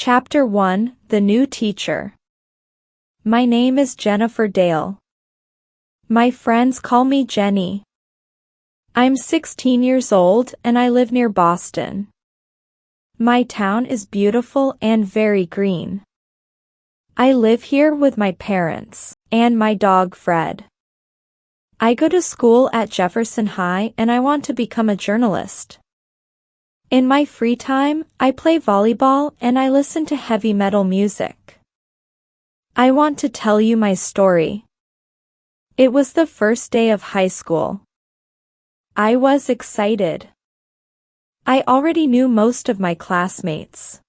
Chapter 1, The New Teacher. My name is Jennifer Dale. My friends call me Jenny. I'm 16 years old and I live near Boston. My town is beautiful and very green. I live here with my parents and my dog Fred. I go to school at Jefferson High and I want to become a journalist. In my free time, I play volleyball and I listen to heavy metal music. I want to tell you my story. It was the first day of high school. I was excited. I already knew most of my classmates.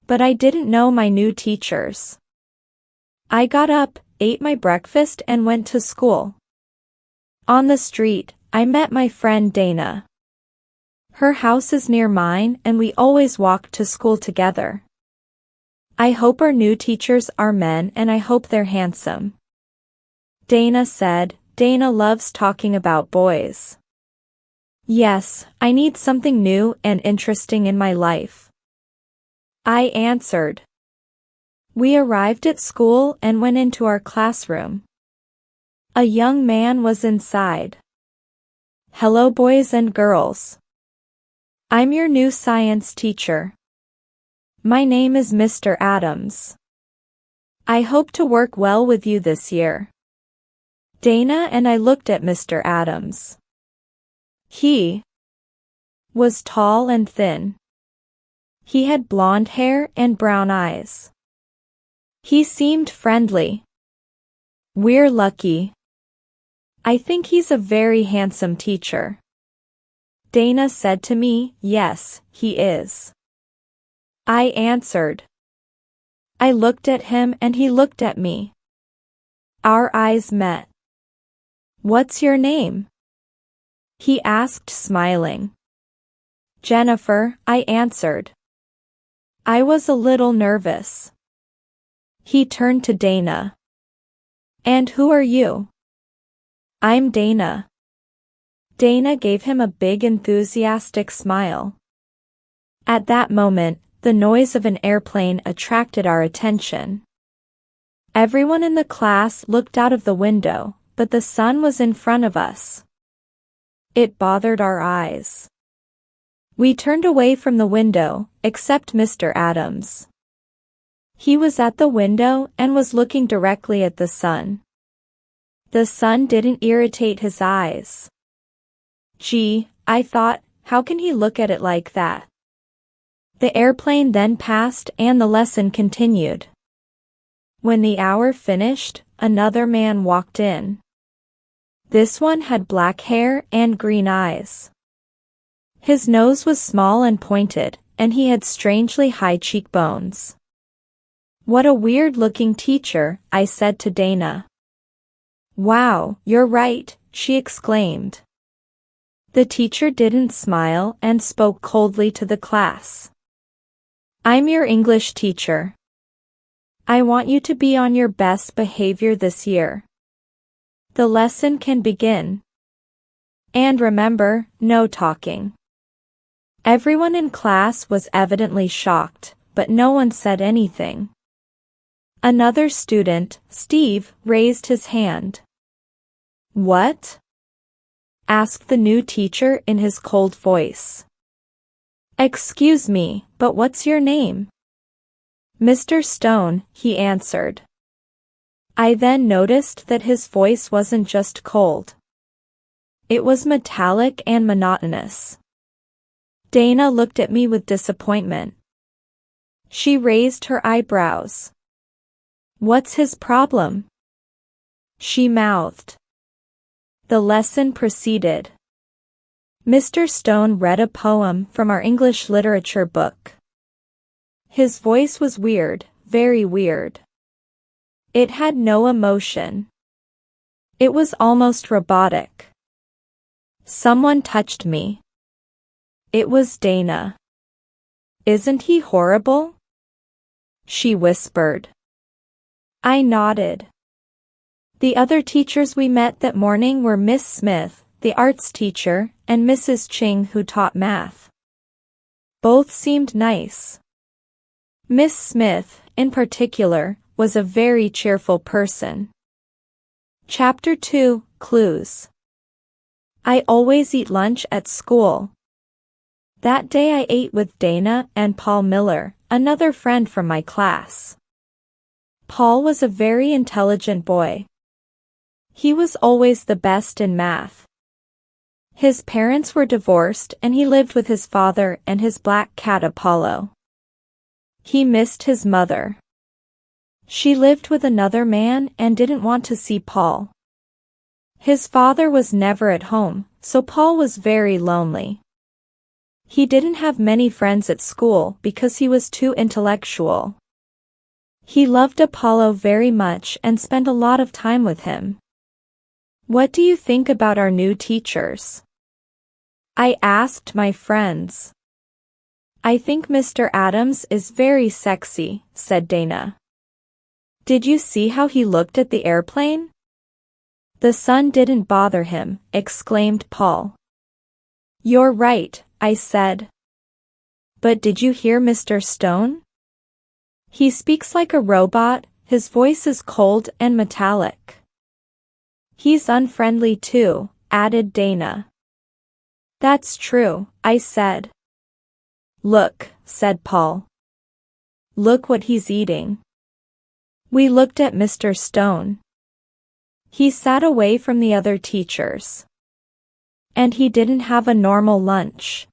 But I didn't know my new teachers. I got up, ate my breakfast and went to school. On the street, I met my friend Dana. Her house is near mine and we always walked to school together. I hope our new teachers are men and I hope they're handsome. Dana said. Dana loves talking about boys. Yes, I need something new and interesting in my life. I answered. We arrived at school and went into our classroom. A young man was inside. Hello boys and girls. I'm your new science teacher. My name is Mr. Adams. I hope to work well with you this year. Dana and I looked at Mr. Adams. He was tall and thin. He had blonde hair and brown eyes. He seemed friendly. We're lucky. I think he's a very handsome teacher. Dana said to me, yes, he is. I answered. I looked at him and he looked at me. Our eyes met. What's your name? He asked, smiling. Jennifer, I answered. I was a little nervous. He turned to Dana. And who are you? I'm Dana. Dana gave him a big enthusiastic smile. At that moment, the noise of an airplane attracted our attention. Everyone in the class looked out of the window, but the sun was in front of us. It bothered our eyes. We turned away from the window, except Mr. Adams. He was at the window and was looking directly at the sun. The sun didn't irritate his eyes. Gee, I thought, how can he look at it like that? The airplane then passed and the lesson continued. When the hour finished, another man walked in. This one had black hair and green eyes. His nose was small and pointed, and he had strangely high cheekbones. What a weird-looking teacher, I said to Dana. Wow, you're right, she exclaimed. The teacher didn't smile and spoke coldly to the class. I'm your English teacher. I want you to be on your best behavior this year. The lesson can begin. And remember, no talking. Everyone in class was evidently shocked, but no one said anything. Another student, Steve, raised his hand. What? Asked the new teacher in his cold voice. Excuse me, but what's your name? Mr. Stone, he answered. I then noticed that his voice wasn't just cold. It was metallic and monotonous. Dana looked at me with disappointment. She raised her eyebrows. What's his problem? She mouthed. The lesson proceeded. Mr. Stone read a poem from our English literature book. His voice was weird, very weird. It had no emotion. It was almost robotic. Someone touched me. It was Dana. Isn't he horrible? She whispered. I nodded. The other teachers we met that morning were Miss Smith, the arts teacher, and Mrs. Ching who taught math. Both seemed nice. Miss Smith, in particular, was a very cheerful person. Chapter 2, Clues. I always eat lunch at school. That day I ate with Dana and Paul Miller, another friend from my class. Paul was a very intelligent boy. He was always the best in math. His parents were divorced and he lived with his father and his black cat Apollo. He missed his mother. She lived with another man and didn't want to see Paul. His father was never at home, so Paul was very lonely. He didn't have many friends at school because he was too intellectual. He loved Apollo very much and spent a lot of time with him. What do you think about our new teachers? I asked my friends. I think Mr. Adams is very sexy, said Dana. Did you see how he looked at the airplane? The sun didn't bother him, exclaimed Paul. You're right, I said. But did you hear Mr. Stone? He speaks like a robot, his voice is cold and metallic. He's unfriendly too, added Dana. That's true, I said. Look, said Paul. Look what he's eating. We looked at Mr. Stone. He sat away from the other teachers. And he didn't have a normal lunch.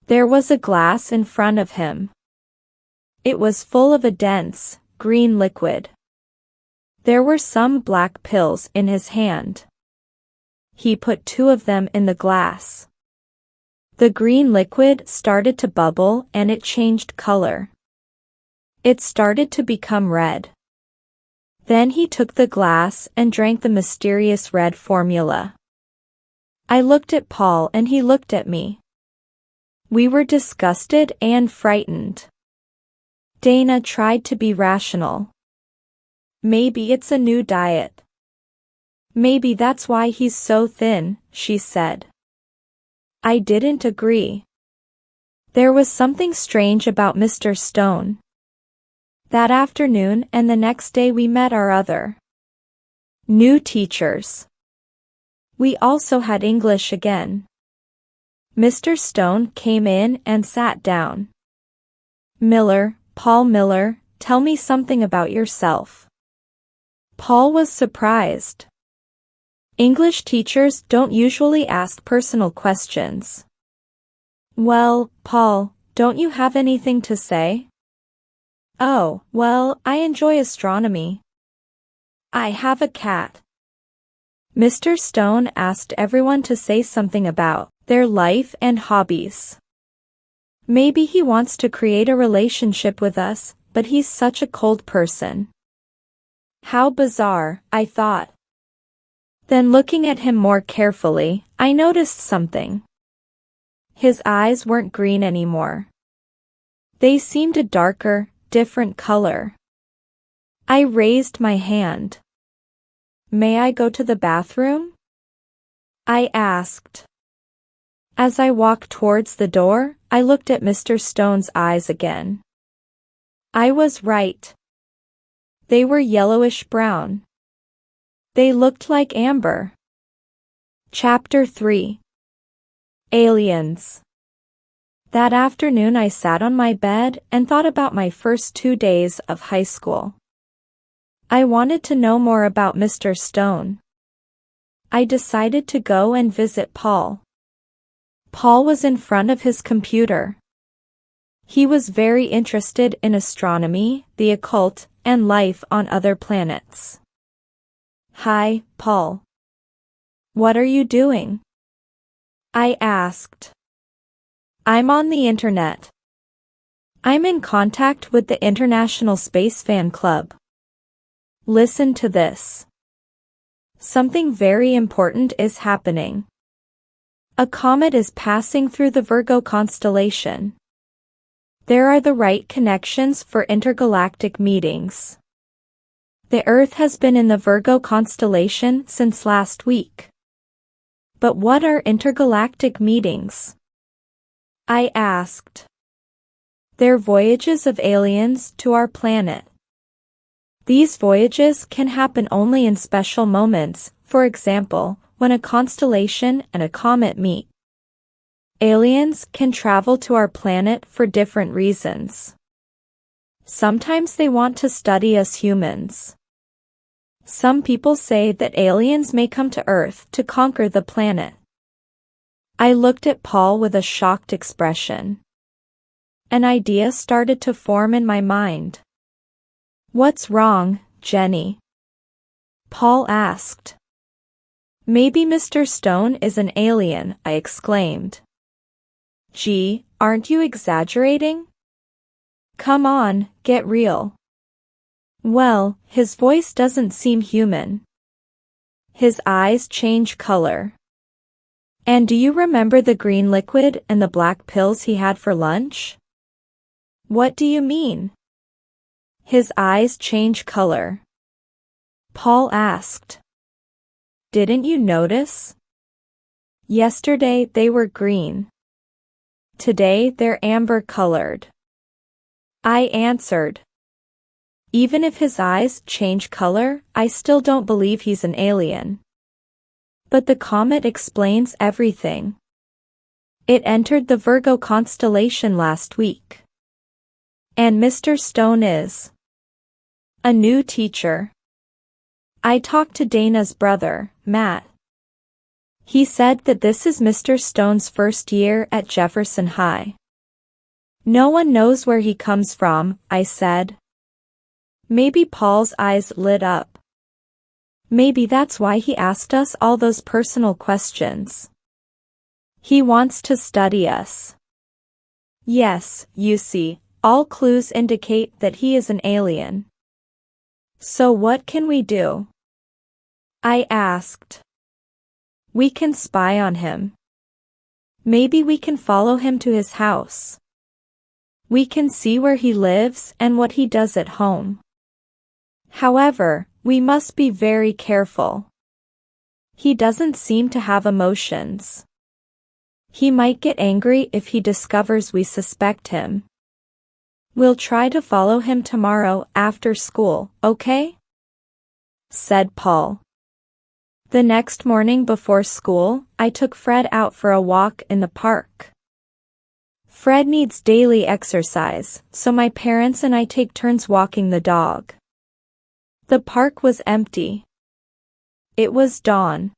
There was a glass in front of him. It was full of a dense, green liquid. There were some black pills in his hand. He put 2 of them in the glass. The green liquid started to bubble and it changed color. It started to become red. Then he took the glass and drank the mysterious red formula. I looked at Paul and he looked at me. We were disgusted and frightened. Dana tried to be rational. Maybe it's a new diet. Maybe that's why he's so thin, she said. I didn't agree. There was something strange about Mr. Stone. That afternoon and the next day we met our other new teachers. We also had English again. Mr. Stone came in and sat down. Paul Miller, tell me something about yourself. Paul was surprised. English teachers don't usually ask personal questions. Well, Paul, don't you have anything to say? Oh, well, I enjoy astronomy. I have a cat. Mr. Stone asked everyone to say something about their life and hobbies. Maybe he wants to create a relationship with us, but he's such a cold person. How bizarre, I thought. Then looking at him more carefully, I noticed something. His eyes weren't green anymore. They seemed a darker, different color. I raised my hand. May I go to the bathroom? I asked. As I walked towards the door, I looked at Mr. Stone's eyes again. I was right. They were yellowish-brown. They looked like amber. Chapter 3. Aliens. That afternoon I sat on my bed and thought about my first 2 days of high school. I wanted to know more about Mr. Stone. I decided to go and visit Paul. Paul was in front of his computer. He was very interested in astronomy, the occult, and life on other planets. Hi, Paul. What are you doing? I asked. I'm on the internet. I'm in contact with the International Space Fan Club. Listen to this. Something very important is happening. A comet is passing through the Virgo constellation. There are the right connections for intergalactic meetings. The Earth has been in the Virgo constellation since last week. But what are intergalactic meetings? I asked. They're voyages of aliens to our planet. These voyages can happen only in special moments, for example, when a constellation and a comet meet. Aliens can travel to our planet for different reasons. Sometimes they want to study us humans. Some people say that aliens may come to Earth to conquer the planet. I looked at Paul with a shocked expression. An idea started to form in my mind. "What's wrong, Jenny?" Paul asked. "Maybe Mr. Stone is an alien," I exclaimed. "Gee, aren't you exaggerating? Come on, get real." "Well, his voice doesn't seem human. His eyes change color. And do you remember the green liquid and the black pills he had for lunch?" "What do you mean?" "His eyes change color," Paul asked. "Didn't you notice? Yesterday they were green. Today they're amber-colored." I answered. Even if his eyes change color, I still don't believe he's an alien. But the comet explains everything. It entered the Virgo constellation last week. And Mr. Stone is a new teacher. I talked to Dana's brother, Matt. He said that this is Mr. Stone's first year at Jefferson High. "No one knows where he comes from," I said. Maybe Paul's eyes lit up. Maybe that's why he asked us all those personal questions. He wants to study us. Yes, you see, all clues indicate that he is an alien. So what can we do? I asked. We can spy on him. Maybe we can follow him to his house. We can see where he lives and what he does at home. However, we must be very careful. He doesn't seem to have emotions. He might get angry if he discovers we suspect him. We'll try to follow him tomorrow after school, okay?" said Paul. The next morning before school, I took Fred out for a walk in the park. Fred needs daily exercise, so my parents and I take turns walking the dog. The park was empty. It was dawn.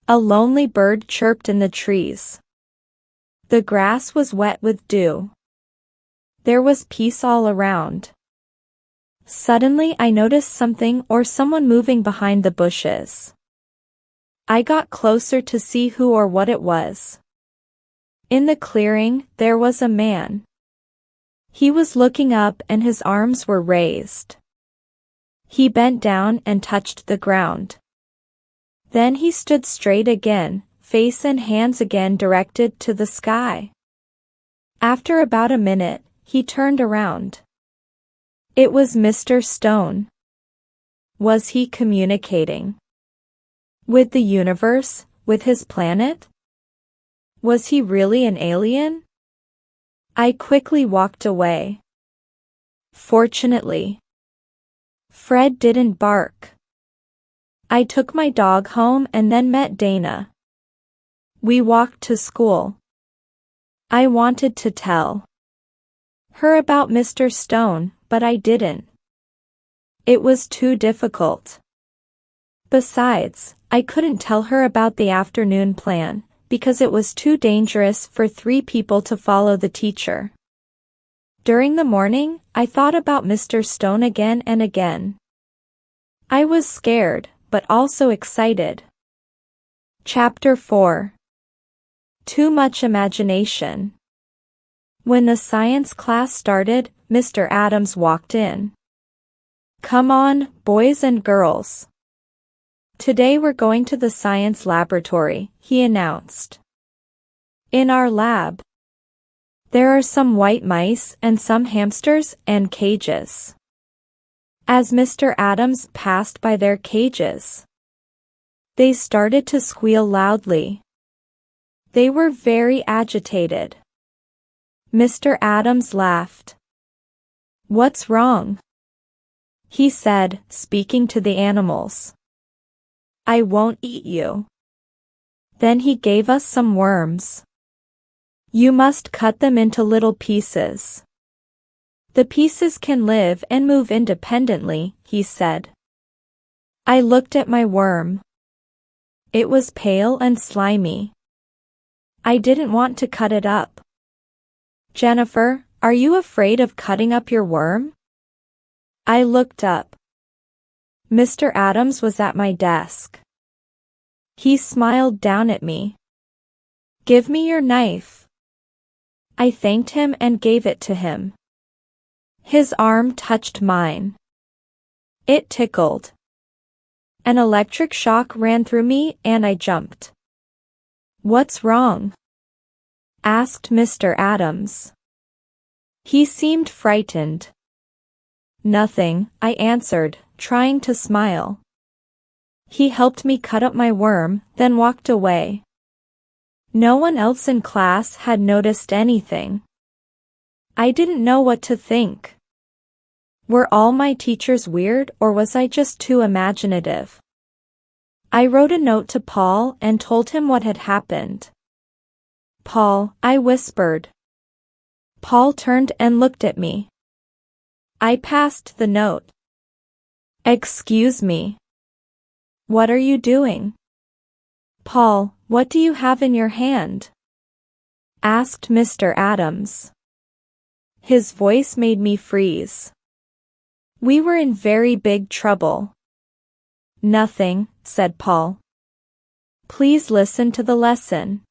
A lonely bird chirped in the trees. The grass was wet with dew. There was peace all around. Suddenly I noticed something or someone moving behind the bushes. I got closer to see who or what it was. In the clearing, there was a man. He was looking up and his arms were raised. He bent down and touched the ground. Then he stood straight again, face and hands again directed to the sky. After about a minute, he turned around. It was Mr. Stone. Was he communicating with the universe, with his planet? Was he really an alien? I quickly walked away. Fortunately, Fred didn't bark. I took my dog home and then met Dana. We walked to school. I wanted to tell her about Mr. Stone, but I didn't. It was too difficult. Besides, I couldn't tell her about the afternoon plan, because it was too dangerous for 3 people to follow the teacher. During the morning, I thought about Mr. Stone again and again. I was scared, but also excited. Chapter 4. Too much imagination. When the science class started, Mr. Adams walked in. "Come on, boys and girls. Today we're going to the science laboratory," he announced. In our lab, there are some white mice and some hamsters and cages. As Mr. Adams passed by their cages, they started to squeal loudly. They were very agitated. Mr. Adams laughed. "What's wrong?" he said, speaking to the animals. "I won't eat you." Then he gave us some worms. "You must cut them into little pieces. The pieces can live and move independently," he said. I looked at my worm. It was pale and slimy. I didn't want to cut it up. "Jennifer, are you afraid of cutting up your worm?" I looked up. Mr. Adams was at my desk. He smiled down at me. "Give me your knife." I thanked him and gave it to him. His arm touched mine. It tickled. An electric shock ran through me and I jumped. "What's wrong?" asked Mr. Adams. He seemed frightened. "Nothing," I answered, trying to smile. He helped me cut up my worm, then walked away. No one else in class had noticed anything. I didn't know what to think. Were all my teachers weird, or was I just too imaginative? I wrote a note to Paul and told him what had happened. "Paul," I whispered. Paul turned and looked at me. I passed the note. "Excuse me. What are you doing?" "Paul, what do you have in your hand?" asked Mr. Adams. His voice made me freeze. We were in very big trouble. "Nothing," said Paul. "Please listen to the lesson.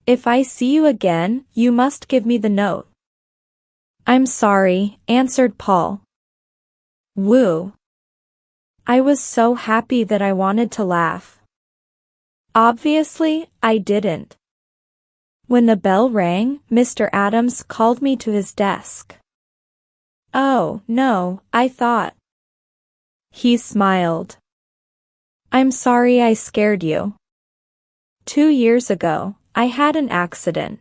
If I see you again, you must give me the note." "I'm sorry," answered Paul. Woo. I was so happy that I wanted to laugh. Obviously, I didn't. When the bell rang, Mr. Adams called me to his desk. "Oh, no," I thought. He smiled. "I'm sorry I scared you. 2 years ago, I had an accident.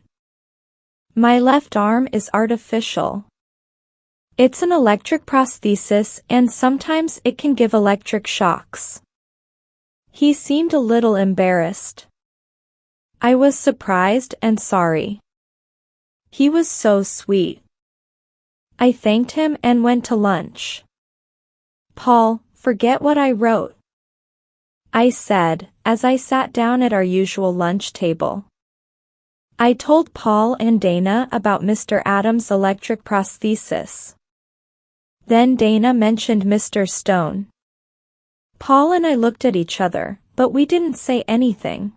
My left arm is artificial. It's an electric prosthesis and sometimes it can give electric shocks." He seemed a little embarrassed. I was surprised and sorry. He was so sweet. I thanked him and went to lunch. "Paul, forget what I wrote," I said, as I sat down at our usual lunch table. I told Paul and Dana about Mr. Adams' electric prosthesis. Then Dana mentioned Mr. Stone. Paul and I looked at each other, but we didn't say anything.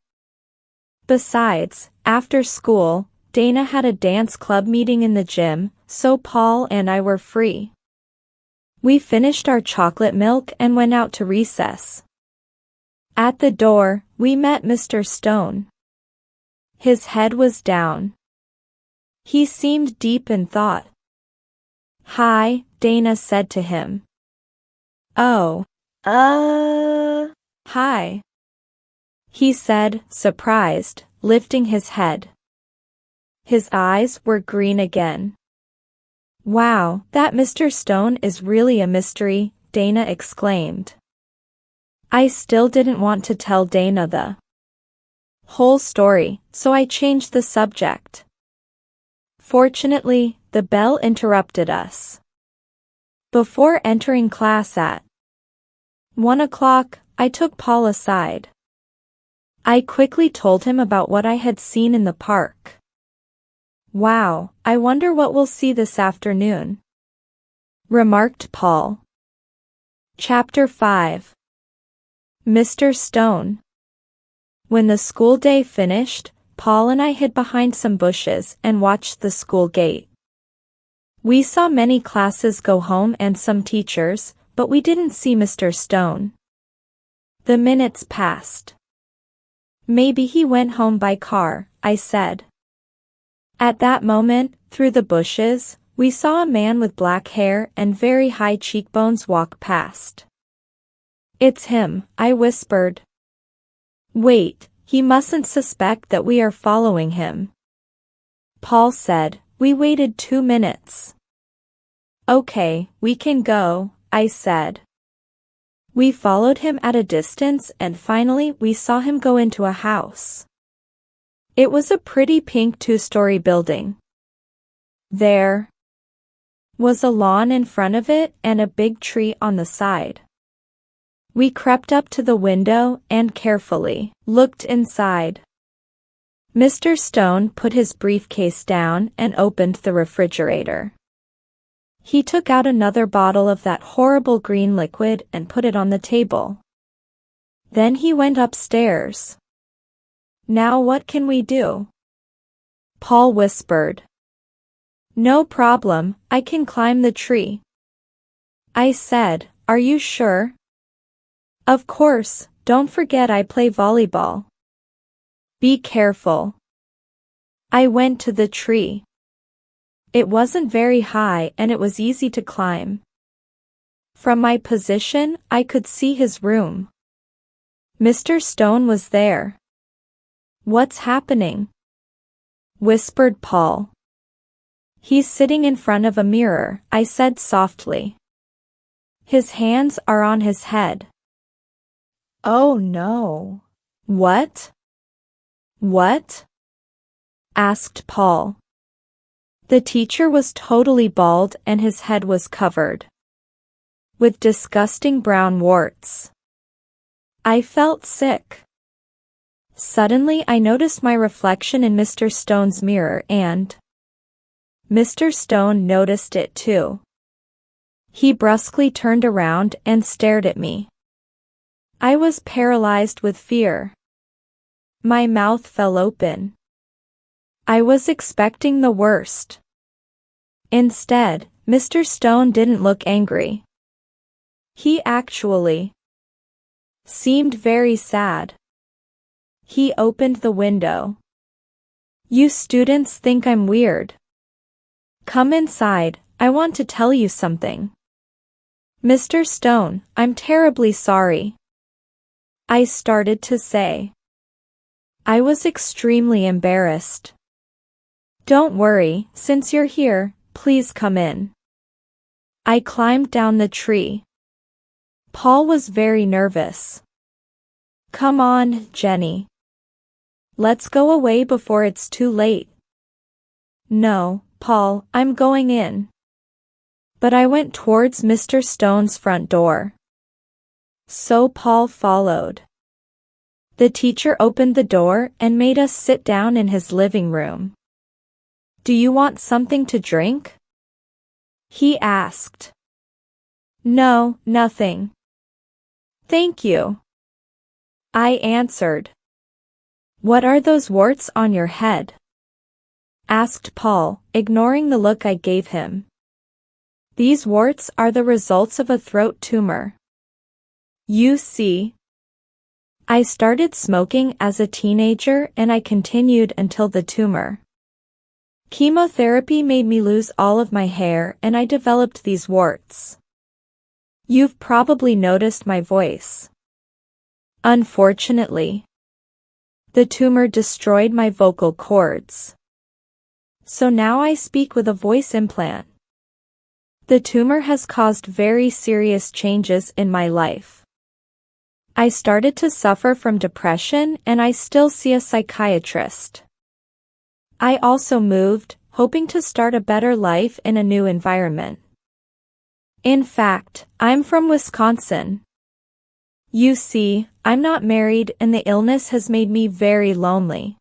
Besides, after school, Dana had a dance club meeting in the gym, so Paul and I were free. We finished our chocolate milk and went out to recess. At the door, we met Mr. Stone. His head was down. He seemed deep in thought. "Hi," Dana said to him. "Oh. Hi," he said, surprised, lifting his head. His eyes were green again. "Wow, that Mr. Stone is really a mystery," Dana exclaimed. I still didn't want to tell Dana the whole story, so I changed the subject. Fortunately, the bell interrupted us. Before entering class at 1 o'clock, I took Paul aside. I quickly told him about what I had seen in the park. "Wow, I wonder what we'll see this afternoon," remarked Paul. Chapter 5. Mr. Stone. When the school day finished, Paul and I hid behind some bushes and watched the school gate. We saw many classes go home and some teachers, but we didn't see Mr. Stone. The minutes passed. "Maybe he went home by car," I said. At that moment, through the bushes, we saw a man with black hair and very high cheekbones walk past. "It's him," I whispered. "Wait, he mustn't suspect that we are following him," Paul said, We waited 2 minutes. Okay, we can go, I said. We followed him at a distance and finally we saw him go into a house. It was a pretty pink 2-story building. There was a lawn in front of it and a big tree on the side. We crept up to the window and carefully looked inside. Mr. Stone put his briefcase down and opened the refrigerator. He took out another bottle of that horrible green liquid and put it on the table. Then he went upstairs. Now what can we do? Paul whispered. No problem, I can climb the tree. I said, are you sure? Of course, don't forget I play volleyball. Be careful. I went to the tree. It wasn't very high and it was easy to climb. From my position, I could see his room. Mr. Stone was there. What's happening? Whispered Paul. He's sitting in front of a mirror, I said softly. His hands are on his head. Oh no. What? What? Asked Paul. The teacher was totally bald and his head was covered with disgusting brown warts. I felt sick. Suddenly I noticed my reflection in Mr. Stone's mirror and Mr. Stone noticed it too. He brusquely turned around and stared at me. I was paralyzed with fear. My mouth fell open. I was expecting the worst. Instead, Mr. Stone didn't look angry. He actually seemed very sad. He opened the window. You students think I'm weird. Come inside, I want to tell you something. Mr. Stone, I'm terribly sorry. I started to say. I was extremely embarrassed. Don't worry, since you're here, please come in. I climbed down the tree. Paul was very nervous. Come on, Jenny. Let's go away before it's too late. No, Paul, I'm going in. But I went towards Mr. Stone's front door. So Paul followed. The teacher opened the door and made us sit down in his living room. Do you want something to drink? He asked. No, nothing. Thank you. I answered. What are those warts on your head? Asked Paul, ignoring the look I gave him. These warts are the results of a throat tumor. You see. I started smoking as a teenager and I continued until the tumor. Chemotherapy made me lose all of my hair and I developed these warts. You've probably noticed my voice. Unfortunately, the tumor destroyed my vocal cords. So now I speak with a voice implant. The tumor has caused very serious changes in my life. I started to suffer from depression and I still see a psychiatrist. I also moved, hoping to start a better life in a new environment. In fact, I'm from Wisconsin. You see, I'm not married and the illness has made me very lonely.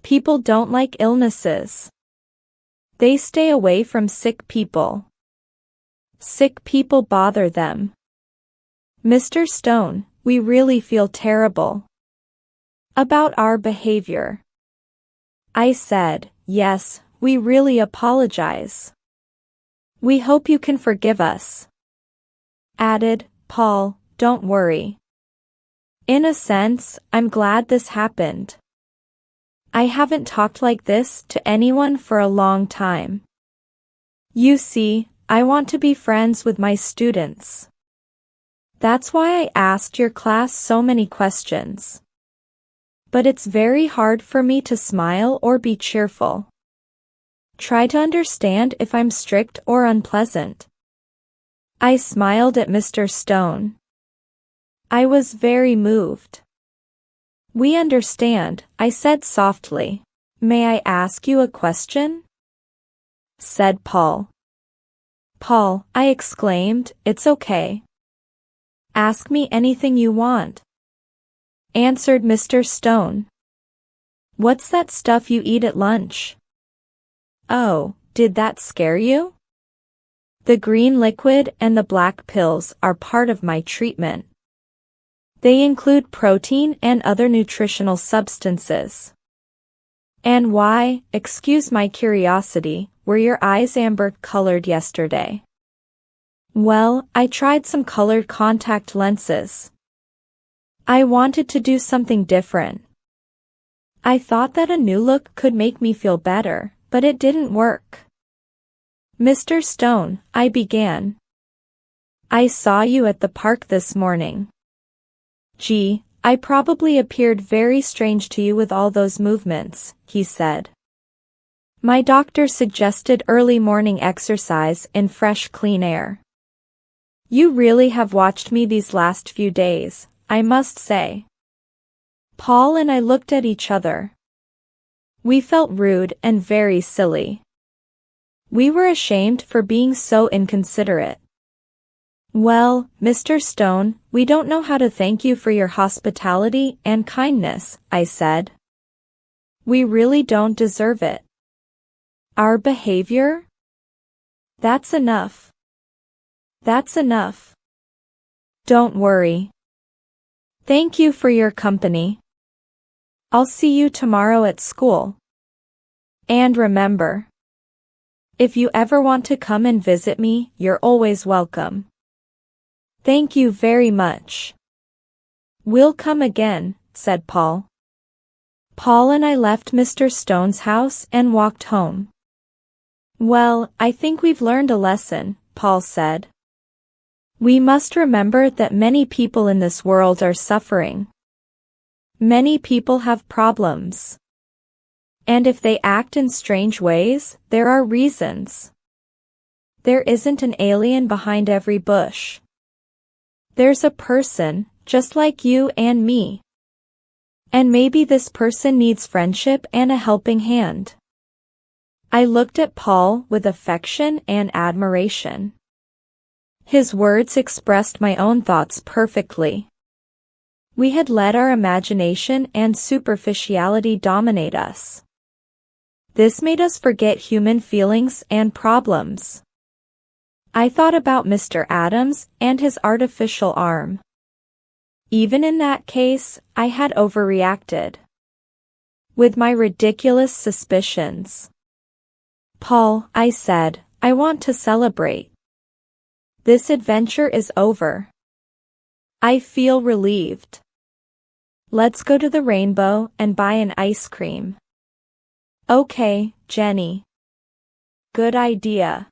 People don't like illnesses. They stay away from sick people. Sick people bother them. Mr. Stone, we really feel terrible about our behavior. I said, yes, we really apologize. We hope you can forgive us. Added, Paul, don't worry. In a sense, I'm glad this happened. I haven't talked like this to anyone for a long time. You see, I want to be friends with my students. That's why I asked your class so many questions. But it's very hard for me to smile or be cheerful. Try to understand if I'm strict or unpleasant. I smiled at Mr. Stone. I was very moved. We understand, I said softly. May I ask you a question? Said Paul. Paul, I exclaimed, it's okay. Ask me anything you want. Answered Mr. Stone. What's that stuff you eat at lunch? Oh, did that scare you? The green liquid and the black pills are part of my treatment. They include protein and other nutritional substances. And why, excuse my curiosity, were your eyes amber-colored yesterday? Well, I tried some colored contact lenses. I wanted to do something different. I thought that a new look could make me feel better, but it didn't work. Mr. Stone, I began. I saw you at the park this morning. Gee, I probably appeared very strange to you with all those movements, he said. My doctor suggested early morning exercise in fresh clean air. You really have watched me these last few days, I must say. Paul and I looked at each other. We felt rude and very silly. We were ashamed for being so inconsiderate. Well, Mr. Stone, we don't know how to thank you for your hospitality and kindness, I said. We really don't deserve it. Our behavior? That's enough. That's enough. Don't worry. Thank you for your company. I'll see you tomorrow at school. And remember, if you ever want to come and visit me, you're always welcome. Thank you very much. We'll come again, said Paul. Paul and I left Mr. Stone's house and walked home. Well, I think we've learned a lesson, Paul said. We must remember that many people in this world are suffering. Many people have problems. And if they act in strange ways, there are reasons. There isn't an alien behind every bush. There's a person, just like you and me. And maybe this person needs friendship and a helping hand. I looked at Paul with affection and admiration. His words expressed my own thoughts perfectly. We had let our imagination and superficiality dominate us. This made us forget human feelings and problems. I thought about Mr. Adams and his artificial arm. Even in that case, I had overreacted. With my ridiculous suspicions. Paul, I said, I want to celebrate. This adventure is over. I feel relieved. Let's go to the Rainbow and buy an ice cream. Okay, Jenny. Good idea.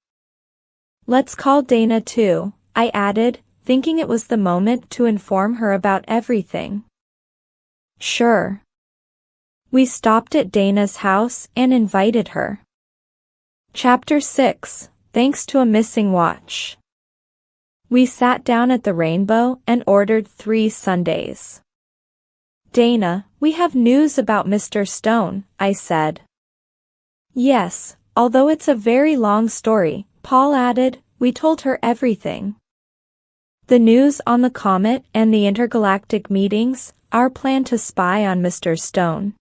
Let's call Dana too, I added, thinking it was the moment to inform her about everything. Sure. We stopped at Dana's house and invited her. Chapter 6, Thanks to a Missing Watch. We sat down at the Rainbow and ordered 3 sundaes. Dana, we have news about Mr. Stone, I said. Yes, although it's a very long story, Paul added, we told her everything. The news on the comet and the intergalactic meetings, our plan to spy on Mr. Stone.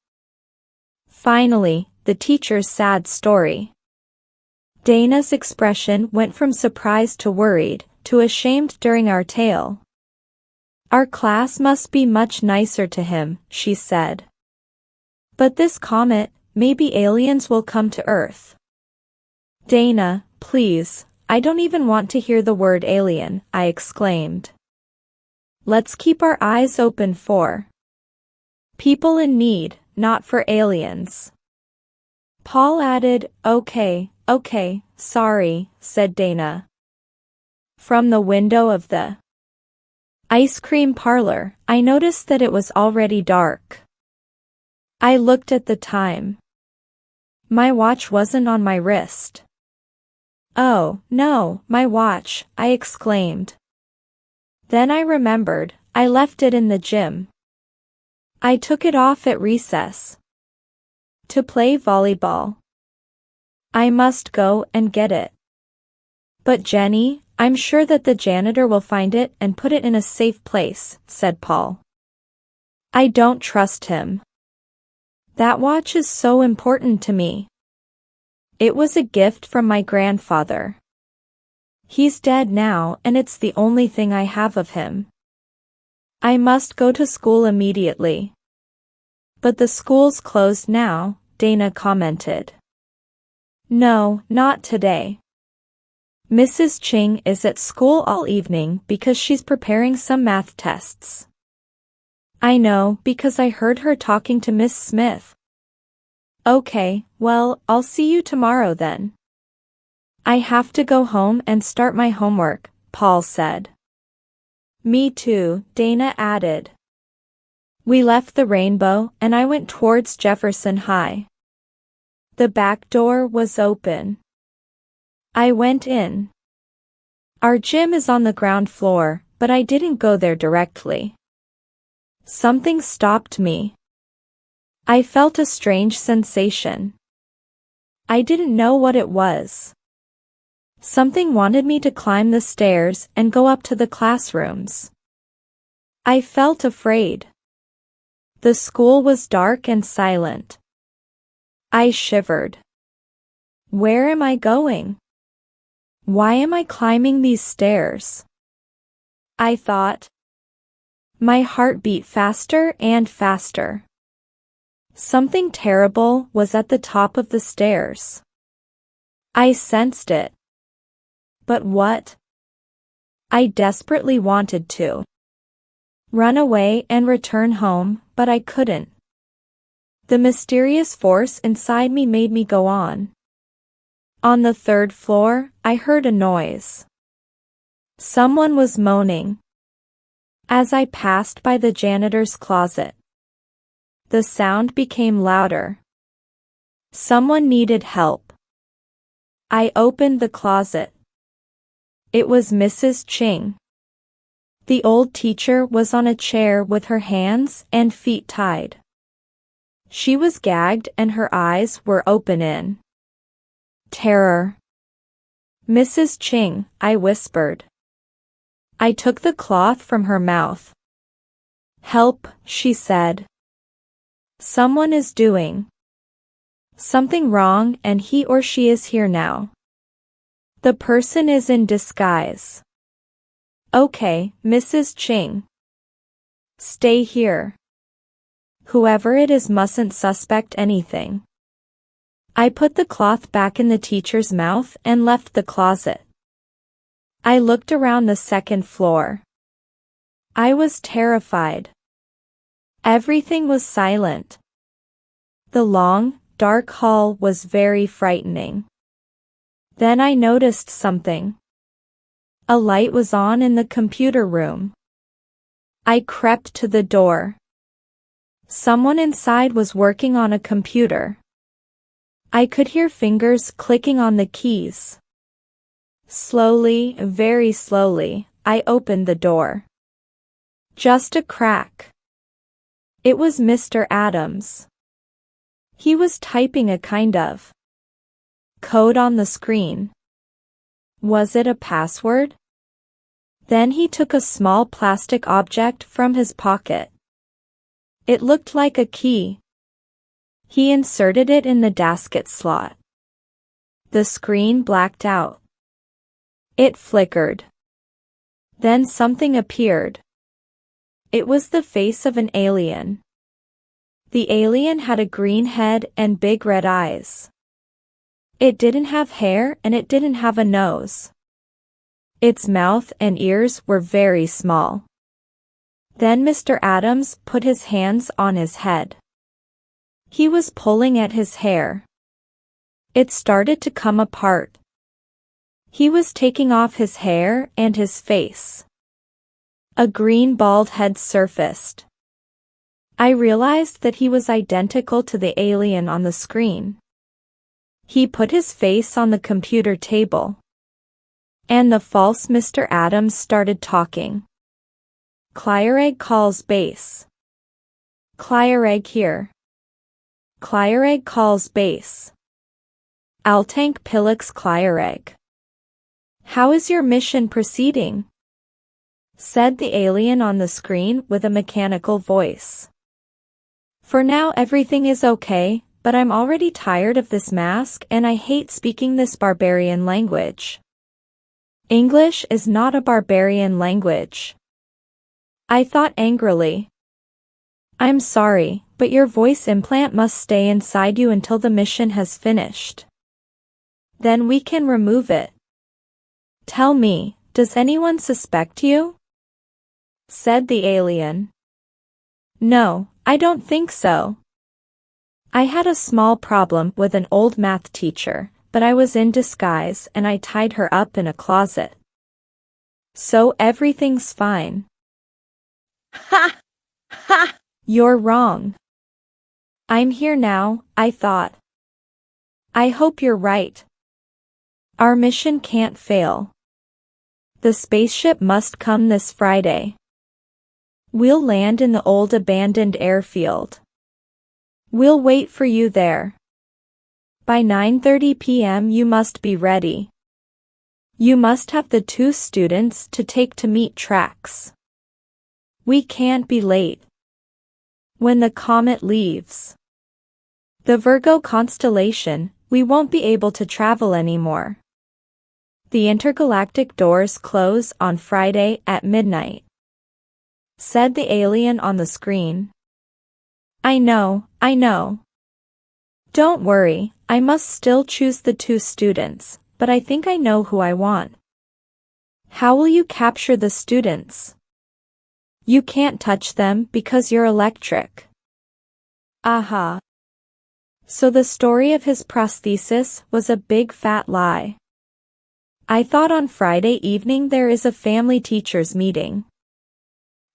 Finally, the teacher's sad story. Dana's expression went from surprised to worried, to ashamed during our tale. Our class must be much nicer to him, she said. But this comet, maybe aliens will come to Earth. Dana, please, I don't even want to hear the word alien, I exclaimed. Let's keep our eyes open for people in need, not for aliens. Paul added, okay, sorry, said Dana. From the window of the ice cream parlor, I noticed that it was already dark. I looked at the time. My watch wasn't on my wrist. Oh, no, my watch, I exclaimed. Then I remembered, I left it in the gym. I took it off at recess. To play volleyball. I must go and get it. But Jenny, I'm sure that the janitor will find it and put it in a safe place, said Paul. I don't trust him. That watch is so important to me. It was a gift from my grandfather. He's dead now and it's the only thing I have of him. I must go to school immediately. But the school's closed now, Dana commented. No, not today. Mrs. Ching is at school all evening because she's preparing some math tests. I know because I heard her talking to Miss Smith. Okay, well, I'll see you tomorrow then. I have to go home and start my homework, Paul said. Me too, Dana added. We left the Rainbow and I went towards Jefferson High. The back door was open. I went in. Our gym is on the ground floor, but I didn't go there directly. Something stopped me. I felt a strange sensation. I didn't know what it was. Something wanted me to climb the stairs and go up to the classrooms. I felt afraid. The school was dark and silent. I shivered. Where am I going? Why am I climbing these stairs? I thought. My heart beat faster and faster. Something terrible was at the top of the stairs. I sensed it. But what? I desperately wanted to run away and return home, but I couldn't. The mysterious force inside me made me go on. On the third floor, I heard a noise. Someone was moaning. As I passed by the janitor's closet, the sound became louder. Someone needed help. I opened the closet. It was Mrs. Ching. The old teacher was on a chair with her hands and feet tied. She was gagged and her eyes were open in terror. Mrs. Ching, I whispered. I took the cloth from her mouth. Help, she said. Someone is doing something wrong and he or she is here now. The person is in disguise. Okay, Mrs. Ching. Stay here. Whoever it is mustn't suspect anything. I put the cloth back in the teacher's mouth and left the closet. I looked around the second floor. I was terrified. Everything was silent. The long, dark hall was very frightening. Then I noticed something. A light was on in the computer room. I crept to the door. Someone inside was working on a computer. I could hear fingers clicking on the keys. Slowly, very slowly, I opened the door. Just a crack. It was Mr. Adams. He was typing a kind of code on the screen. Was it a password? Then he took a small plastic object from his pocket. It looked like a key. He inserted it in the dasket slot. The screen blacked out. It flickered. Then something appeared. It was the face of an alien. The alien had a green head and big red eyes. It didn't have hair and it didn't have a nose. Its mouth and ears were very small. Then Mr. Adams put his hands on his head. He was pulling at his hair. It started to come apart. He was taking off his hair and his face. A green bald head surfaced. I realized that he was identical to the alien on the screen. He put his face on the computer table. And the false Mr. Adams started talking. Clyreg calls base. Clyreg here. Clyreg calls base. Altank Pilix Clyreg. How is your mission proceeding? Said the alien on the screen with a mechanical voice. For now everything is okay, but I'm already tired of this mask and I hate speaking this barbarian language. English is not a barbarian language. I thought angrily. I'm sorry, but your voice implant must stay inside you until the mission has finished. Then we can remove it. Tell me, does anyone suspect you? Said the alien. No, I don't think so. I had a small problem with an old math teacher, but I was in disguise and I tied her up in a closet. So everything's fine. Ha! Ha! You're wrong. I'm here now, I thought. I hope you're right. Our mission can't fail. The spaceship must come this Friday. We'll land in the old abandoned airfield. We'll wait for you there. By 9:30 p.m. you must be ready. You must have the 2 students to take to meet tracks. We can't be late. When the comet leaves the Virgo constellation, we won't be able to travel anymore. The intergalactic doors close on Friday at midnight. Said the alien on the screen. I know. Don't worry, I must still choose the 2 students, but I think I know who I want. How will you capture the students? You can't touch them because you're electric. Aha. So the story of his prosthesis was a big fat lie. I thought on Friday evening there is a family teachers meeting.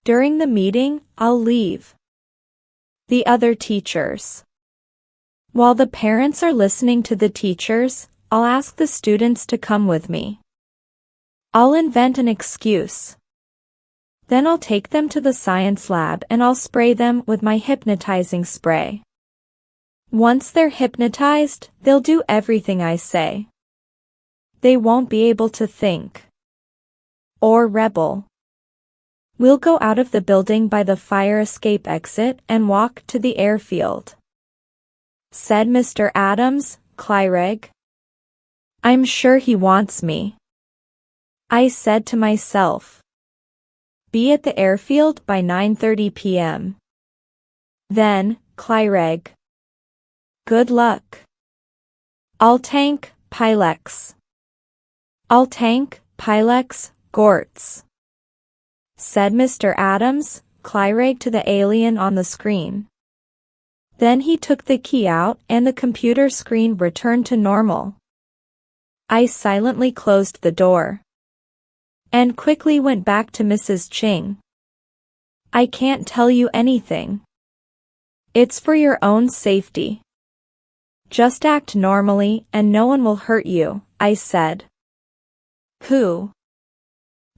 During the meeting, I'll leave the other teachers. While the parents are listening to the teachers, I'll ask the students to come with me. I'll invent an excuse. Then I'll take them to the science lab and I'll spray them with my hypnotizing spray. Once they're hypnotized, they'll do everything I say. They won't be able to think or rebel. We'll go out of the building by the fire escape exit and walk to the airfield. Said Mr. Adams, Clyreg. I'm sure he wants me. I said to myself. Be at the airfield by 9:30 p.m. Then, Clyreg. Good luck. Altank, Pilex. Altank, Pilex, Gortz. Said Mr. Adams, Clyreg to the alien on the screen. Then he took the key out and the computer screen returned to normal. I silently closed the door. And quickly went back to Mrs. Ching. I can't tell you anything. It's for your own safety. Just act normally and no one will hurt you, I said. Who?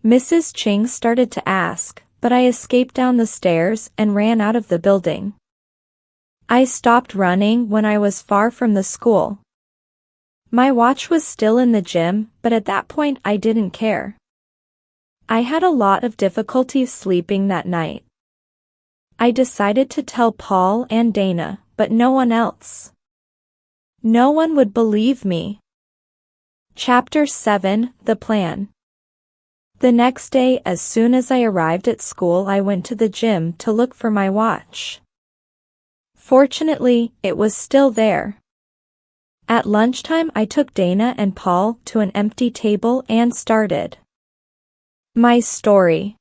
Mrs. Ching started to ask, but I escaped down the stairs and ran out of the building. I stopped running when I was far from the school. My watch was still in the gym, but at that point I didn't care. I had a lot of difficulty sleeping that night. I decided to tell Paul and Dana, but no one else. No one would believe me. Chapter 7, The Plan. The next day, as soon as I arrived at school, I went to the gym to look for my watch. Fortunately, it was still there. At lunchtime, I took Dana and Paul to an empty table and started my story.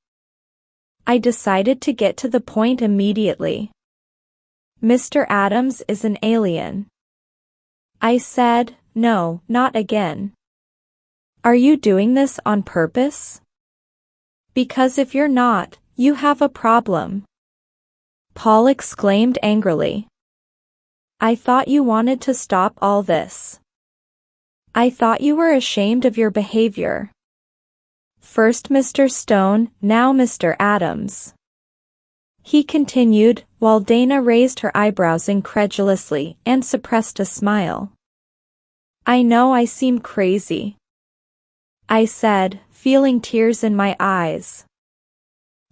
I decided to get to the point immediately. Mr. Adams is an alien. I said, no, not again. Are you doing this on purpose? Because if you're not, you have a problem. Paul exclaimed angrily. I thought you wanted to stop all this. I thought you were ashamed of your behavior. First Mr. Stone, now Mr. Adams. He continued, while Dana raised her eyebrows incredulously and suppressed a smile. I know I seem crazy, I said, feeling tears in my eyes.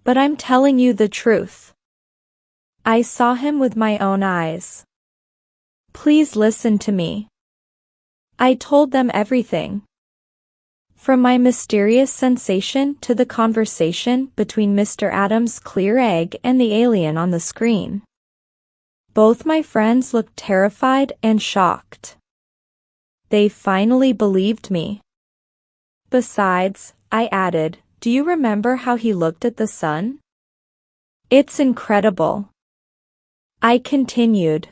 But I'm telling you the truth. I saw him with my own eyes. Please listen to me. I told them everything. From my mysterious sensation to the conversation between Mr. Adams' clear egg and the alien on the screen. Both my friends looked terrified and shocked. They finally believed me. Besides, I added, do you remember how he looked at the sun? It's incredible. I continued.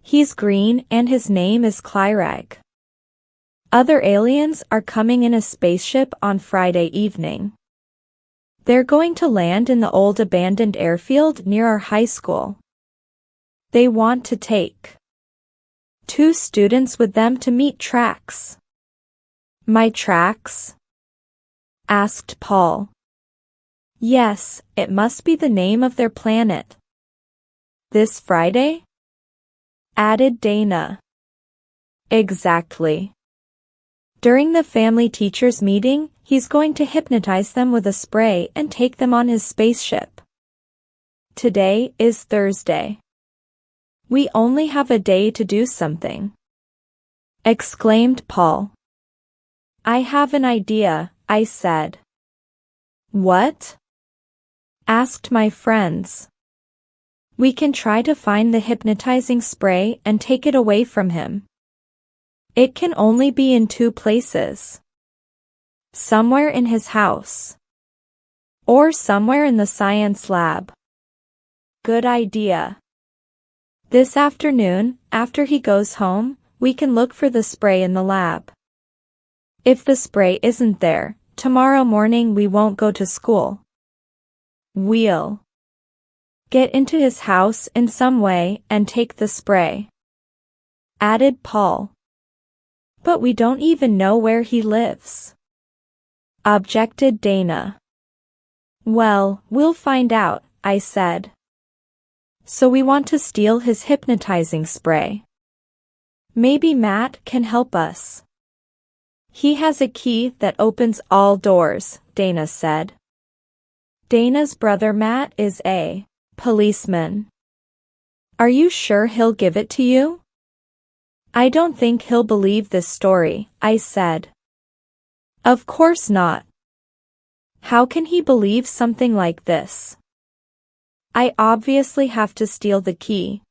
He's green and his name is Clyrag. Other aliens are coming in a spaceship on Friday evening. They're going to land in the old abandoned airfield near our high school. They want to take 2 students with them to meet tracks. My tracks? Asked Paul. Yes, it must be the name of their planet. This Friday? Added Dana. Exactly. During the family teachers meeting, he's going to hypnotize them with a spray and take them on his spaceship. Today is Thursday. We only have a day to do something. Exclaimed Paul. I have an idea, I said. What? Asked my friends. We can try to find the hypnotizing spray and take it away from him. It can only be in 2 places. Somewhere in his house. Or somewhere in the science lab. Good idea. This afternoon, after he goes home, we can look for the spray in the lab. If the spray isn't there, tomorrow morning we won't go to school. We'll get into his house in some way and take the spray. Added Paul. But we don't even know where he lives. Objected Dana. Well, we'll find out, I said. So we want to steal his hypnotizing spray. Maybe Matt can help us. He has a key that opens all doors, Dana said. Dana's brother Matt is a policeman. Are you sure he'll give it to you? I don't think he'll believe this story, I said. Of course not. How can he believe something like this? I obviously have to steal the key.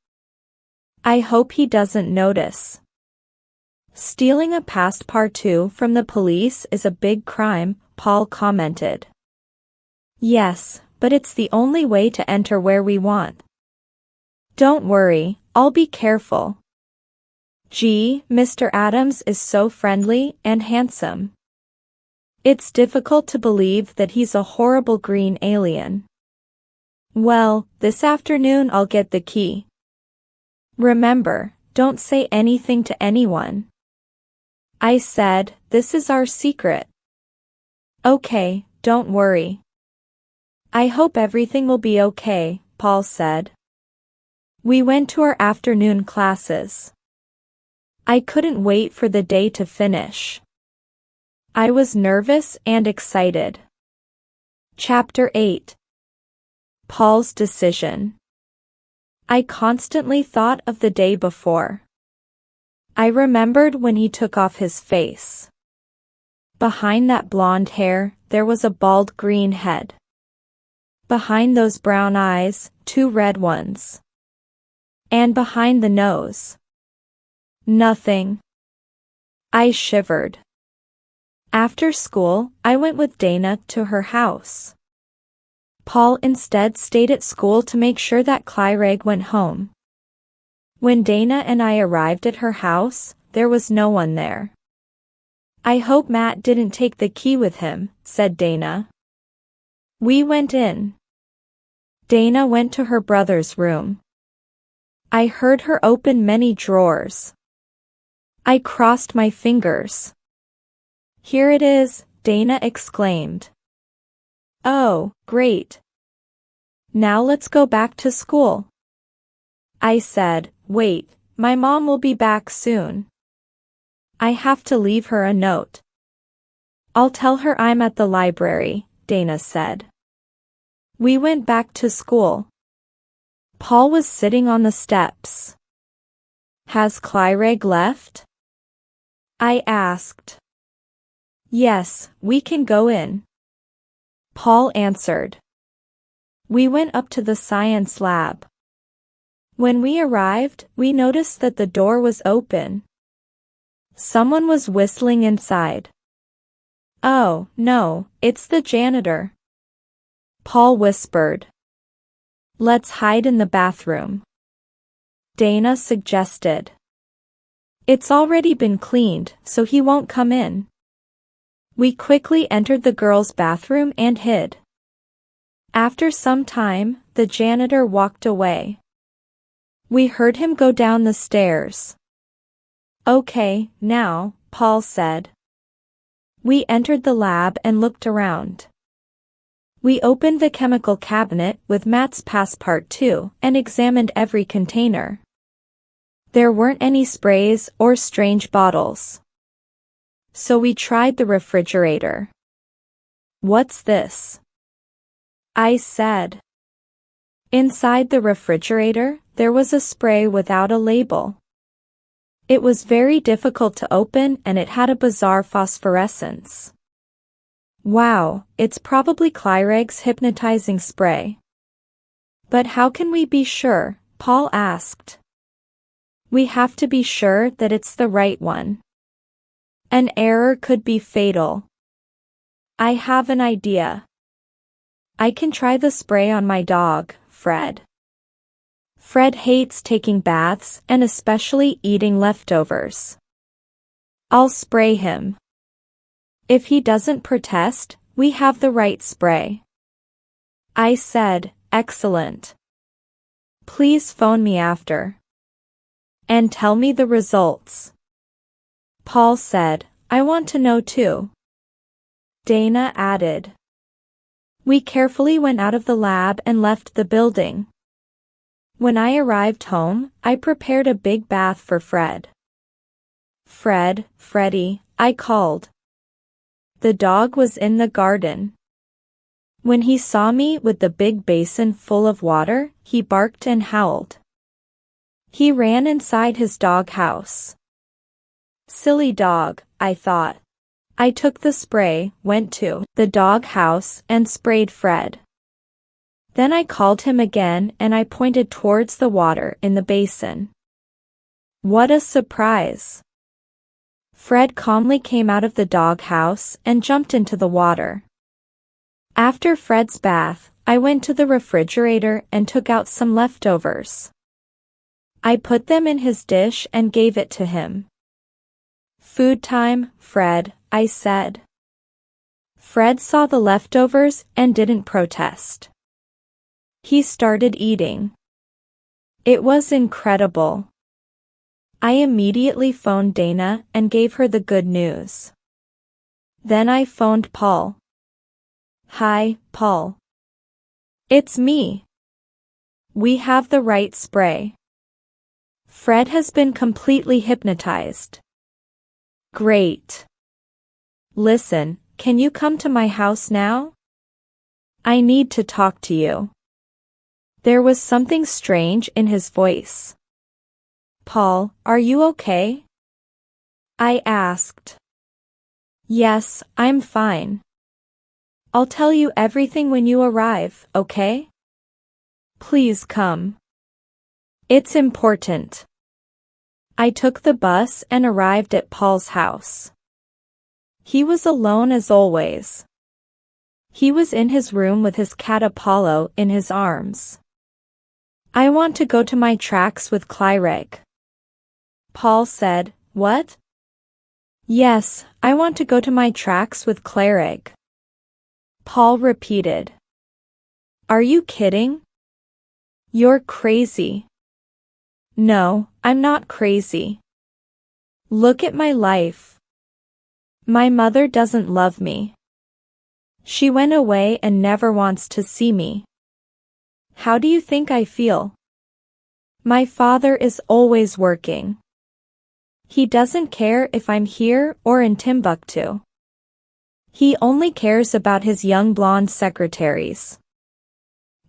I hope he doesn't notice. Stealing a passepartout from the police is a big crime, Paul commented. Yes, but it's the only way to enter where we want. Don't worry, I'll be careful. Gee, Mr. Adams is so friendly and handsome. It's difficult to believe that he's a horrible green alien. Well, this afternoon I'll get the key. Remember, don't say anything to anyone. I said, this is our secret. Okay, don't worry. I hope everything will be okay, Paul said. We went to our afternoon classes. I couldn't wait for the day to finish. I was nervous and excited. Chapter 8. Paul's decision. I constantly thought of the day before. I remembered when he took off his face. Behind that blonde hair, there was a bald green head. Behind those brown eyes, 2 red ones. And behind the nose. Nothing. I shivered. After school, I went with Dana to her house. Paul instead stayed at school to make sure that Clyrag went home. When Dana and I arrived at her house, there was no one there. I hope Matt didn't take the key with him, said Dana. We went in. Dana went to her brother's room. I heard her open many drawers. I crossed my fingers. Here it is, Dana exclaimed. Oh, great. Now let's go back to school. I said, wait, my mom will be back soon. I have to leave her a note. I'll tell her I'm at the library, Dana said. We went back to school. Paul was sitting on the steps. Has Clyreg left? I asked. Yes, we can go in. Paul answered. We went up to the science lab. When we arrived, we noticed that the door was open. Someone was whistling inside. Oh, no, it's the janitor. Paul whispered. Let's hide in the bathroom. Dana suggested. It's already been cleaned, so he won't come in. We quickly entered the girls' bathroom and hid. After some time, the janitor walked away. We heard him go down the stairs. Okay, now, Paul said. We entered the lab and looked around. We opened the chemical cabinet with Matt's passport too and examined every container. There weren't any sprays or strange bottles. So we tried the refrigerator. What's this? I said. Inside the refrigerator, there was a spray without a label. It was very difficult to open and it had a bizarre phosphorescence. Wow, it's probably Clyreg's hypnotizing spray. But how can we be sure? Paul asked. We have to be sure that it's the right one. An error could be fatal. I have an idea. I can try the spray on my dog, Fred. Fred hates taking baths and especially eating leftovers. I'll spray him. If he doesn't protest, we have the right spray. I said, excellent. Please phone me after. And tell me the results. Paul said, I want to know too. Dana added. We carefully went out of the lab and left the building. When I arrived home, I prepared a big bath for Fred. Freddie, I called. The dog was in the garden. When he saw me with the big basin full of water, he barked and howled. He ran inside his dog house. Silly dog, I thought. I took the spray, went to the dog house and sprayed Fred. Then I called him again and I pointed towards the water in the basin. What a surprise! Fred calmly came out of the dog house and jumped into the water. After Fred's bath, I went to the refrigerator and took out some leftovers. I put them in his dish and gave it to him. Food time, Fred, I said. Fred saw the leftovers and didn't protest. He started eating. It was incredible. I immediately phoned Dana and gave her the good news. Then I phoned Paul. Hi, Paul. It's me. We have the right spray. Fred has been completely hypnotized. Great. Listen, can you come to my house now? I need to talk to you. There was something strange in his voice. Paul, are you okay? I asked. Yes, I'm fine. I'll tell you everything when you arrive, okay? Please come. It's important. I took the bus and arrived at Paul's house. He was alone as always. He was in his room with his cat Apollo in his arms. I want to go to my tracks with Clyreg. Paul said, what? Yes, I want to go to my tracks with Clyreg. Paul repeated. Are you kidding? You're crazy. No, I'm not crazy. Look at my life. My mother doesn't love me. She went away and never wants to see me. How do you think I feel? My father is always working. He doesn't care if I'm here or in Timbuktu. He only cares about his young blonde secretaries.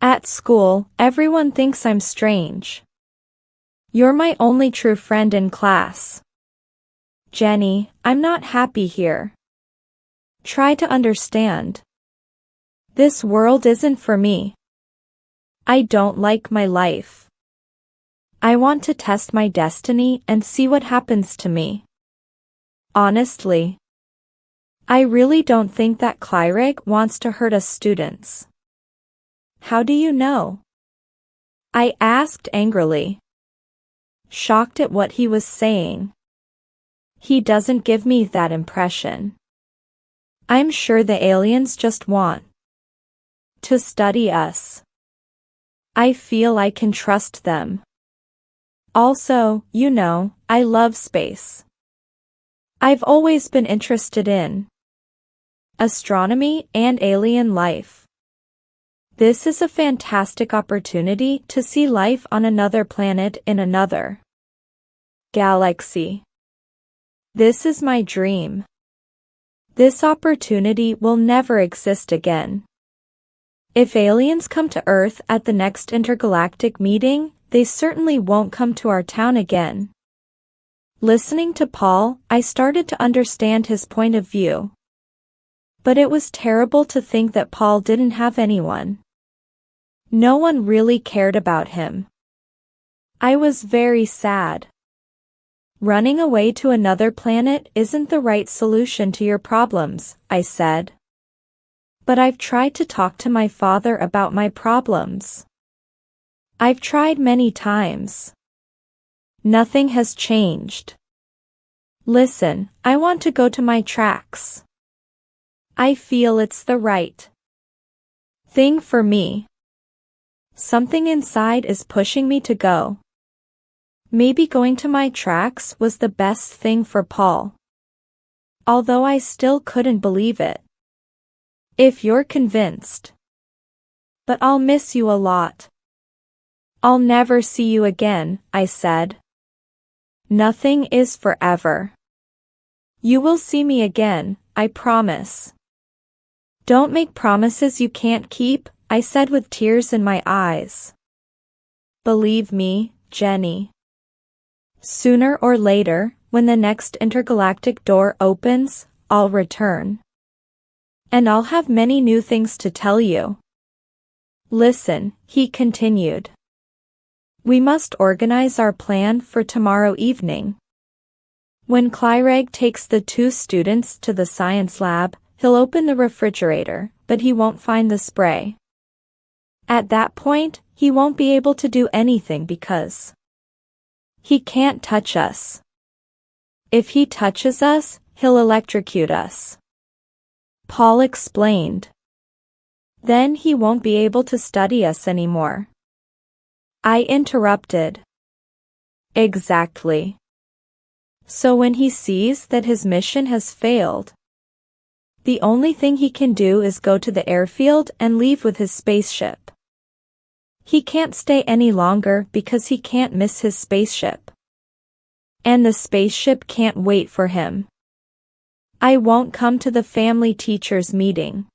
At school, everyone thinks I'm strange. You're my only true friend in class. Jenny, I'm not happy here. Try to understand. This world isn't for me. I don't like my life. I want to test my destiny and see what happens to me. Honestly, I really don't think that Clyreg wants to hurt us students. How do you know? I asked angrily, shocked at what he was saying. He doesn't give me that impression. I'm sure the aliens just want to study us. I feel I can trust them. Also, you know, I love space. I've always been interested in astronomy and alien life. This is a fantastic opportunity to see life on another planet in another galaxy. This is my dream. This opportunity will never exist again. If aliens come to Earth at the next intergalactic meeting, they certainly won't come to our town again. Listening to Paul, I started to understand his point of view. But it was terrible to think that Paul didn't have anyone. No one really cared about him. I was very sad. Running away to another planet isn't the right solution to your problems, I said. But I've tried to talk to my father about my problems. I've tried many times. Nothing has changed. Listen, I want to go to my tracks. I feel it's the right thing for me. Something inside is pushing me to go. Maybe going to my tracks was the best thing for Paul. Although I still couldn't believe it. If you're convinced. But I'll miss you a lot. I'll never see you again, I said. Nothing is forever. You will see me again, I promise. Don't make promises you can't keep, I said with tears in my eyes. Believe me, Jenny. Sooner or later, when the next intergalactic door opens, I'll return. And I'll have many new things to tell you. Listen, he continued. We must organize our plan for tomorrow evening. When Clyreg takes the 2 students to the science lab, he'll open the refrigerator, but he won't find the spray. At that point, he won't be able to do anything because he can't touch us. If he touches us, he'll electrocute us. Paul explained. Then he won't be able to study us anymore. I interrupted. Exactly. So when he sees that his mission has failed, the only thing he can do is go to the airfield and leave with his spaceship. He can't stay any longer because he can't miss his spaceship. And the spaceship can't wait for him. I won't come to the family teachers meeting.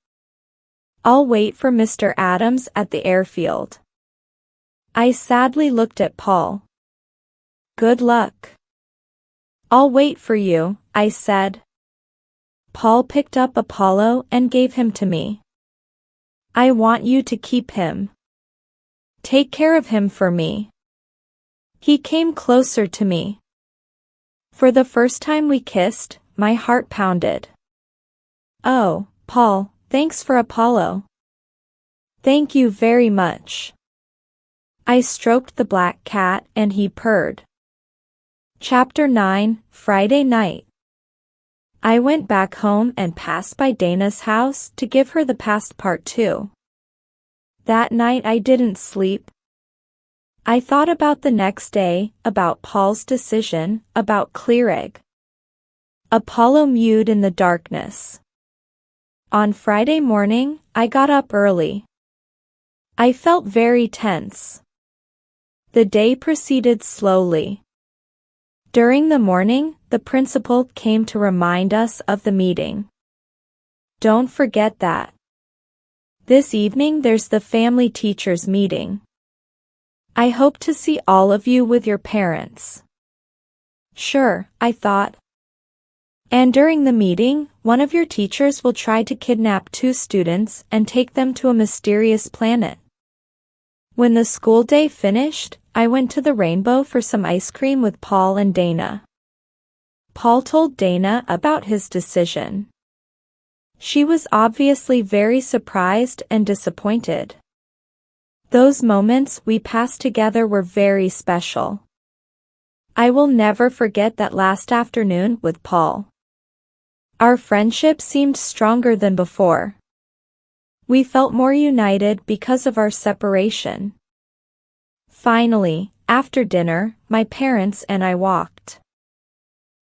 I'll wait for Mr. Adams at the airfield. I sadly looked at Paul. Good luck. I'll wait for you, I said. Paul picked up Apollo and gave him to me. I want you to keep him. Take care of him for me. He came closer to me. For the first time we kissed, my heart pounded. Oh, Paul, thanks for Apollo. Thank you very much. I stroked the black cat and he purred. Chapter 9, Friday night. I went back home and passed by Dana's house to give her the past part too. That night I didn't sleep. I thought about the next day, about Paul's decision, about Clyreg. Apollo mewed in the darkness. On Friday morning, I got up early. I felt very tense. The day proceeded slowly. During the morning, the principal came to remind us of the meeting. Don't forget that. This evening there's the family teachers meeting. I hope to see all of you with your parents. Sure, I thought. And during the meeting, one of your teachers will try to kidnap 2 students and take them to a mysterious planet. When the school day finished, I went to the Rainbow for some ice cream with Paul and Dana. Paul told Dana about his decision. She was obviously very surprised and disappointed. Those moments we passed together were very special. I will never forget that last afternoon with Paul. Our friendship seemed stronger than before. We felt more united because of our separation. Finally, after dinner, my parents and I walked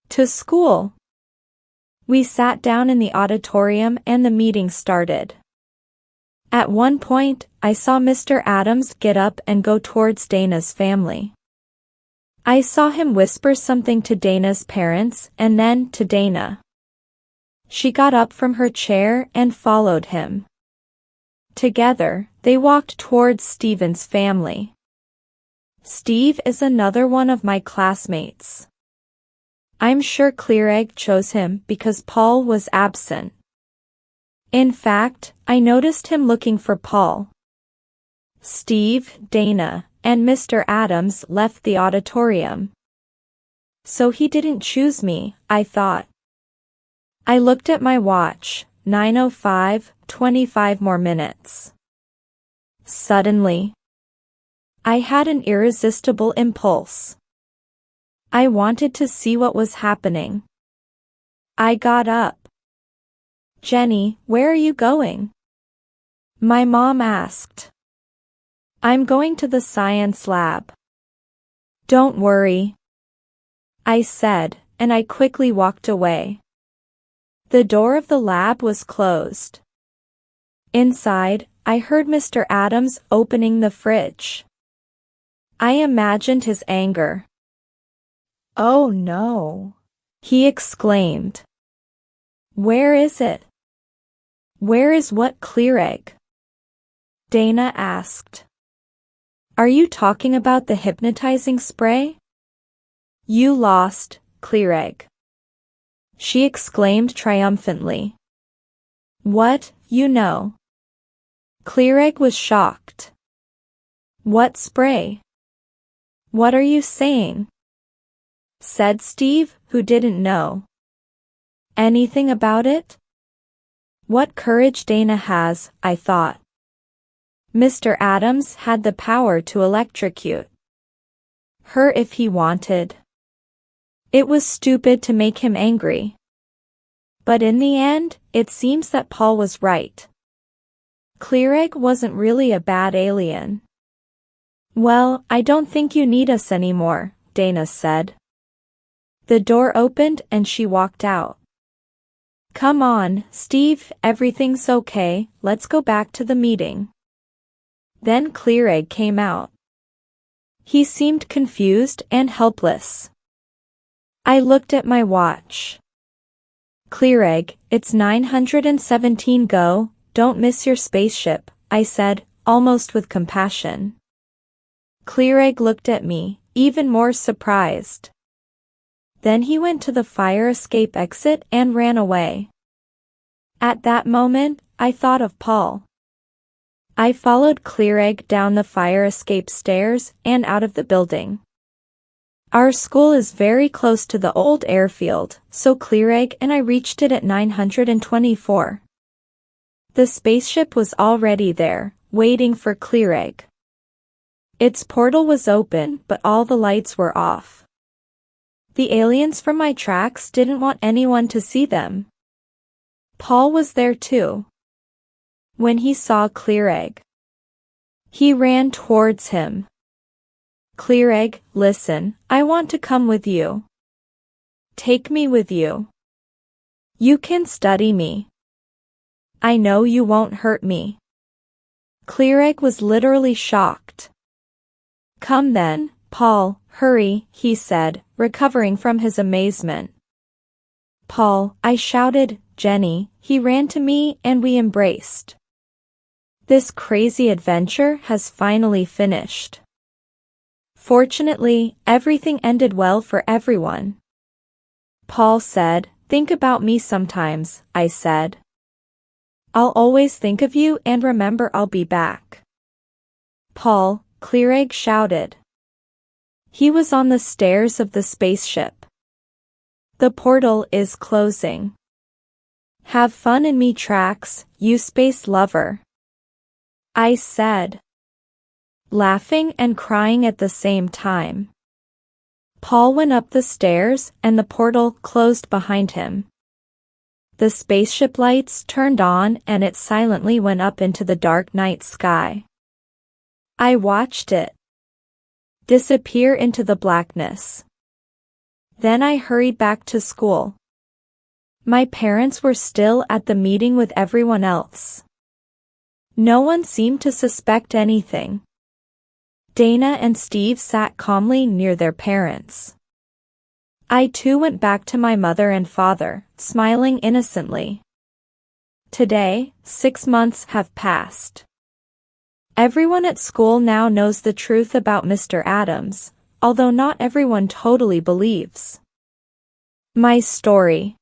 to school. We sat down in the auditorium and the meeting started. At one point, I saw Mr. Adams get up and go towards Dana's family. I saw him whisper something to Dana's parents and then to Dana. She got up from her chair and followed him. Together, they walked towards Stephen's family. Steve is another one of my classmates. I'm sure Clearegg chose him because Paul was absent. In fact, I noticed him looking for Paul. Steve, Dana, and Mr. Adams left the auditorium. So he didn't choose me, I thought. I looked at my watch, 9:05, 25 more minutes. Suddenly, I had an irresistible impulse. I wanted to see what was happening. I got up. Jenny, where are you going? My mom asked. I'm going to the science lab. Don't worry, I said, and I quickly walked away. The door of the lab was closed. Inside, I heard Mr. Adams opening the fridge. I imagined his anger. Oh no, he exclaimed. Where is it? Where is what, Clearegg? Dana asked. Are you talking about the hypnotizing spray? You lost, Clearegg. She exclaimed triumphantly. What, you know? Clearegg was shocked. What spray? What are you saying? Said Steve, who didn't know anything about it. What courage Dana has, I thought. Mr. Adams had the power to electrocute her if he wanted. It was stupid to make him angry. But in the end, it seems that Paul was right. Clearegg wasn't really a bad alien. Well, I don't think you need us anymore, Dana said. The door opened and she walked out. Come on, Steve, everything's okay, let's go back to the meeting. Then Clearegg came out. He seemed confused and helpless. I looked at my watch. Clearegg, it's 917 go, don't miss your spaceship, I said, almost with compassion. Clearegg looked at me, even more surprised. Then he went to the fire escape exit and ran away. At that moment, I thought of Paul. I followed Clearegg down the fire escape stairs and out of the building. Our school is very close to the old airfield, so Clearegg and I reached it at 924. The spaceship was already there, waiting for Clearegg. Its portal was open, but all the lights were off. The aliens from my tracks didn't want anyone to see them. Paul was there too. When he saw Clearegg, he ran towards him. Clearegg, listen, I want to come with you. Take me with you. You can study me. I know you won't hurt me. Cleareg was literally shocked. Come then, Paul, hurry, he said, recovering from his amazement. Paul, I shouted, Jenny, he ran to me and we embraced. This crazy adventure has finally finished. Fortunately, everything ended well for everyone. Paul said, think about me sometimes, I said. I'll always think of you and remember I'll be back. Paul, Cleareg shouted. He was on the stairs of the spaceship. The portal is closing. Have fun in me tracks, you space lover. I said, laughing and crying at the same time. Paul went up the stairs and the portal closed behind him. The spaceship lights turned on and it silently went up into the dark night sky. I watched it disappear into the blackness. Then I hurried back to school. My parents were still at the meeting with everyone else. No one seemed to suspect anything. Dana and Steve sat calmly near their parents. I too went back to my mother and father, smiling innocently. Today, 6 months have passed. Everyone at school now knows the truth about Mr. Adams, although not everyone totally believes. My story.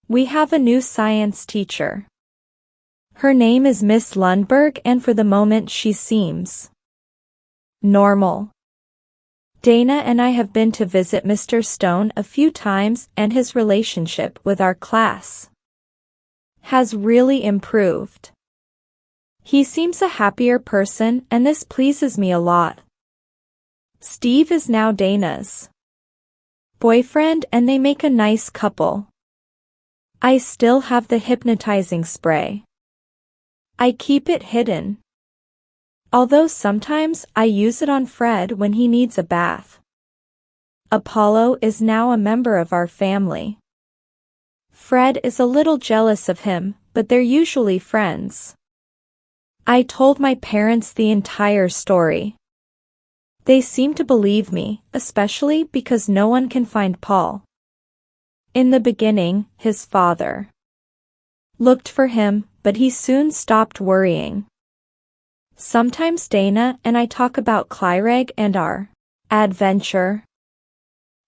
We have a new science teacher. Her name is Miss Lundberg and for the moment she seems normal. Dana and I have been to visit Mr. Stone a few times and his relationship with our class has really improved. He seems a happier person and this pleases me a lot. Steve is now Dana's boyfriend and they make a nice couple. I still have the hypnotizing spray. I keep it hidden. Although sometimes I use it on Fred when he needs a bath. Apollo is now a member of our family. Fred is a little jealous of him, but they're usually friends. I told my parents the entire story. They seem to believe me, especially because no one can find Paul. In the beginning, his father looked for him, but he soon stopped worrying. Sometimes Dana and I talk about Cleareg and our adventure.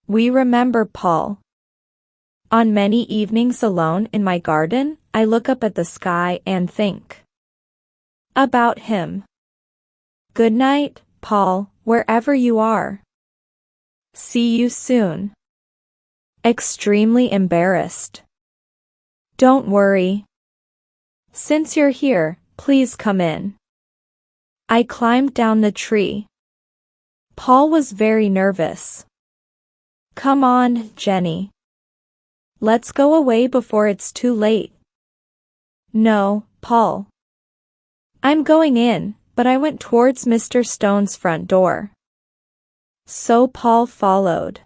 We remember Paul. On many evenings alone in my garden, I look up at the sky and think about him. Good night, Paul, wherever you are. See you soon. Extremely embarrassed. Don't worry. Since you're here, please come in. I climbed down the tree. Paul was very nervous. Come on, Jenny. Let's go away before it's too late. No, Paul. I'm going in, but I went towards Mr. Stone's front door. So Paul followed.